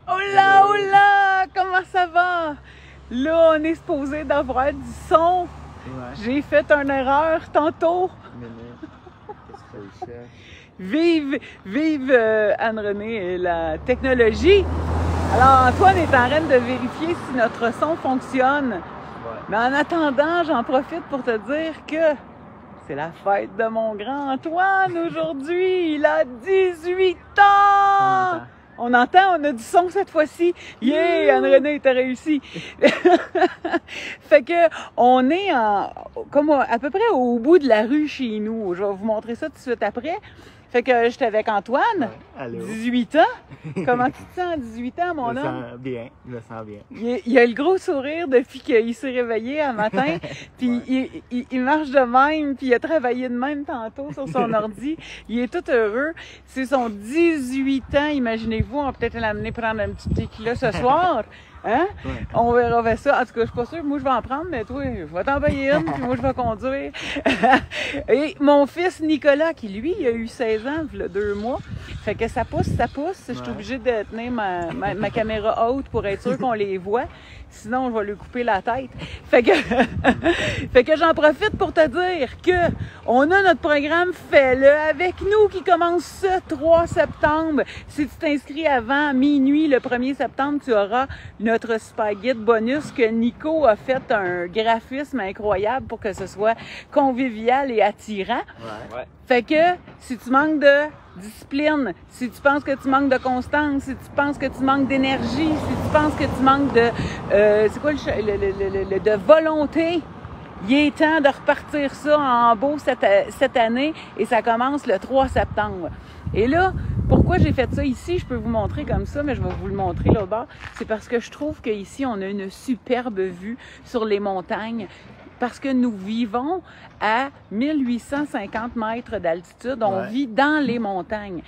Hola, hola! Comment ça va? Là, on est supposé d'avoir du son. Ouais. J'ai fait une erreur tantôt. Qu'est-ce que c'est? Vive Anne-Renée et la technologie. Alors, Antoine est en train de vérifier si notre son fonctionne. Ouais. Mais en attendant, j'en profite pour te dire que c'est la fête de mon grand Antoine aujourd'hui. Il a 18 ans! On entend, on a du son cette fois-ci. Yeah, Anne-Renée, t'as réussi. Fait que on est comme à peu près au bout de la rue chez nous. Je vais vous montrer ça tout de suite après. Fait que j'étais avec Antoine, Ouais. Allô? 18 ans. Comment tu te sens à 18 ans, mon Je me homme? sens bien, je me sens bien. Il a le gros sourire depuis qu'il s'est réveillé un matin, puis Ouais. il marche de même, puis il a travaillé de même tantôt sur son ordi. Il est tout heureux. C'est son 18 ans, imaginez-vous, on va peut-être l'amener prendre un petit tequila ce soir. Hein? Ouais. On verra ça. En tout cas, je suis pas sûre. Moi, je vais en prendre, mais toi, je vais t'envoyer une, puis moi, je vais conduire. Et mon fils Nicolas, qui lui, il a eu 16 ans, il y a 2 mois. Fait que ça pousse, ça pousse. Je suis obligée de tenir ma caméra haute pour être sûre qu'on les voit. Sinon, je vais lui couper la tête. Fait que j'en profite pour te dire que on a notre programme Fais-le avec nous qui commence ce 3 septembre. Si tu t'inscris avant minuit le 1er septembre, tu auras notre super guide bonus que Nico a fait un graphisme incroyable pour que ce soit convivial et attirant. Ouais. Fait que si tu manques de discipline, si tu penses que tu manques de constance, si tu penses que tu manques d'énergie, si tu penses que tu manques de de volonté, il est temps de repartir ça en beau cette année et ça commence le 3 septembre. Et là, pourquoi j'ai fait ça ici? Je peux vous montrer comme ça, mais je vais vous le montrer là bas. C'est parce que je trouve qu'ici, on a une superbe vue sur les montagnes. Parce que nous vivons à 1850 mètres d'altitude. On vit dans les montagnes.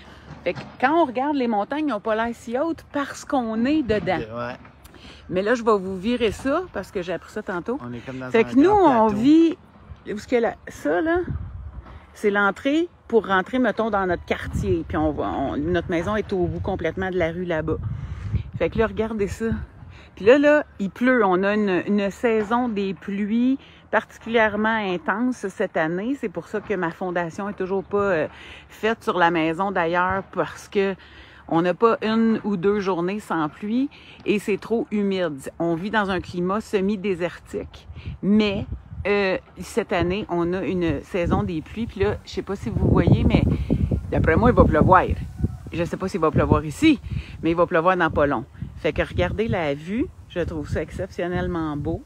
Fait que quand on regarde les montagnes, ils n'ont pas l'air si hautes parce qu'on est dedans. Ouais. Mais là, je vais vous virer ça parce que j'ai appris ça tantôt. On est comme dans Fait un que nous, grand on plateau. vit... Où est-ce que ça, là, c'est l'entrée pour rentrer, mettons, dans notre quartier. Puis notre maison est au bout complètement de la rue là-bas. Fait que là, regardez ça. Puis là, il pleut. On a une saison des pluies particulièrement intense cette année. C'est pour ça que ma fondation est toujours pas faite sur la maison d'ailleurs parce que on n'a pas 1 ou 2 journées sans pluie et c'est trop humide. On vit dans un climat semi-désertique. Mais cette année, on a une saison des pluies. Puis là, je sais pas si vous voyez, mais d'après moi, il va pleuvoir. Je sais pas s'il va pleuvoir ici, mais il va pleuvoir dans pas long. Fait que regardez la vue. Je trouve ça exceptionnellement beau.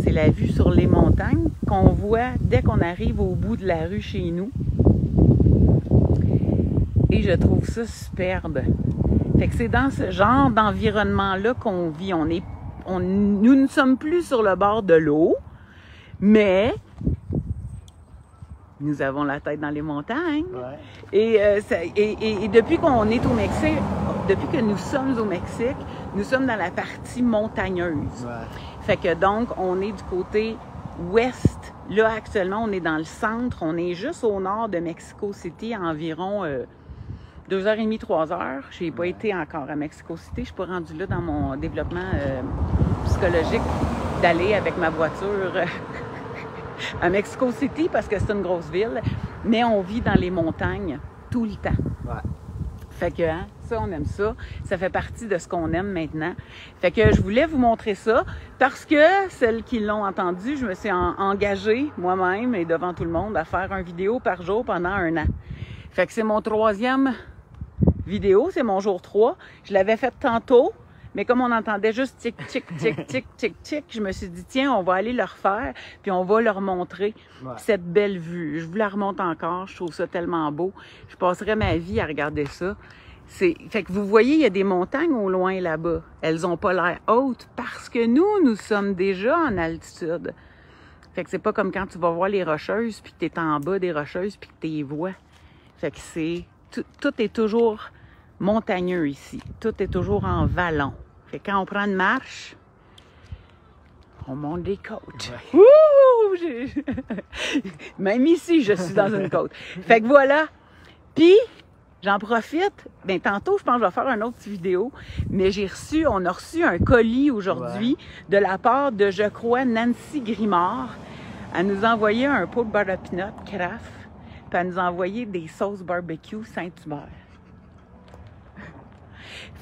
C'est la vue sur les montagnes qu'on voit dès qu'on arrive au bout de la rue chez nous. Et je trouve ça superbe. Fait que c'est dans ce genre d'environnement-là qu'on vit. Nous ne sommes plus sur le bord de l'eau, mais nous avons la tête dans les montagnes. Ouais. Et depuis qu'on est au Mexique, depuis que nous sommes au Mexique, nous sommes dans la partie montagneuse. Ouais. Fait que donc, on est du côté ouest. Là, actuellement, on est dans le centre. On est juste au nord de Mexico City, à environ 2h30, 3h. Je n'ai pas été encore à Mexico City. Je ne suis pas rendue là dans mon développement psychologique d'aller avec ma voiture à Mexico City parce que c'est une grosse ville. Mais on vit dans les montagnes tout le temps. Ouais. Fait que, hein, ça, on aime ça. Ça fait partie de ce qu'on aime maintenant. Fait que je voulais vous montrer ça parce que celles qui l'ont entendu, je me suis engagée moi-même et devant tout le monde à faire une vidéo par jour pendant 1 an. Fait que c'est mon 3e vidéo, c'est mon jour 3. Je l'avais fait tantôt, mais comme on entendait juste tic, tic, tic, tic, tic, tic, je me suis dit, tiens, on va aller le refaire, puis on va leur montrer cette belle vue. Je vous la remonte encore, je trouve ça tellement beau. Je passerai ma vie à regarder ça. Fait que vous voyez, il y a des montagnes au loin là-bas. Elles n'ont pas l'air hautes parce que nous sommes déjà en altitude. Fait que c'est pas comme quand tu vas voir les rocheuses, puis que tu es en bas des rocheuses, puis que tu les vois. Fait que tout est toujours montagneux ici. Tout est toujours en vallon. Fait que quand on prend une marche, on monte des côtes. Ouais. Ouh! Même ici, je suis dans une côte. Fait que voilà. Puis, j'en profite. Ben, tantôt, je pense que je vais faire une autre vidéo, mais on a reçu un colis aujourd'hui de la part de, je crois, Nancy Grimard. Elle nous a envoyé un pot de beurre de pinot Kraft, puis elle nous a envoyé des sauces barbecue Saint-Hubert.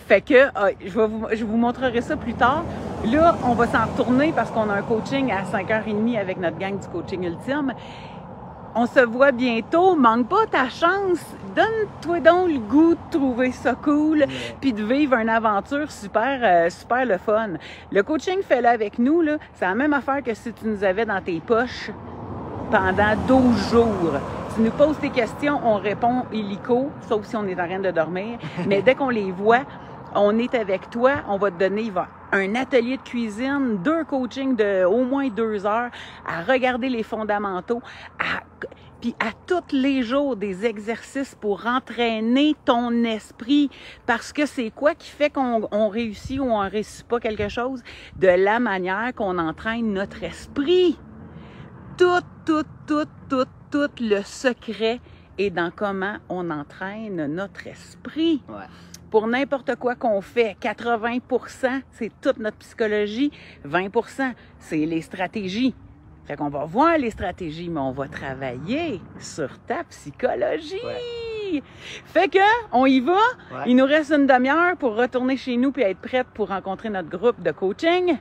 Fait que je vous montrerai ça plus tard. Là, on va s'en retourner parce qu'on a un coaching à 5h30 avec notre gang du coaching ultime. On se voit bientôt. Manque pas ta chance. Donne-toi donc le goût de trouver ça cool puis de vivre une aventure super, super le fun. Le coaching fait là avec nous, là, c'est la même affaire que si tu nous avais dans tes poches pendant 12 jours. Tu nous poses tes questions, on répond illico, sauf si on est en train de dormir. Mais dès qu'on les voit, on est avec toi, on va te donner un atelier de cuisine, 2 coachings de au moins 2 heures, à regarder les fondamentaux, puis à tous les jours des exercices pour entraîner ton esprit. Parce que c'est quoi qui fait qu'on réussit ou on ne réussit pas quelque chose? De la manière qu'on entraîne notre esprit. Tout le secret est dans comment on entraîne notre esprit. Ouais. Pour n'importe quoi qu'on fait, 80%, c'est toute notre psychologie. 20%, c'est les stratégies. Fait qu'on va voir les stratégies, mais on va travailler sur ta psychologie. Ouais. Fait que, on y va. Ouais. Il nous reste une demi-heure pour retourner chez nous et être prête pour rencontrer notre groupe de coaching.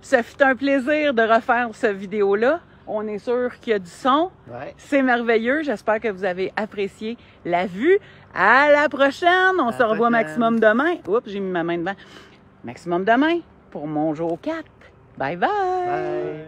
Ça fut un plaisir de refaire cette vidéo-là. On est sûr qu'il y a du son. Ouais. C'est merveilleux. J'espère que vous avez apprécié la vue. À la prochaine. On se revoit maximum demain. Oups, j'ai mis ma main devant. Maximum demain pour mon jour 4. Bye bye. Bye.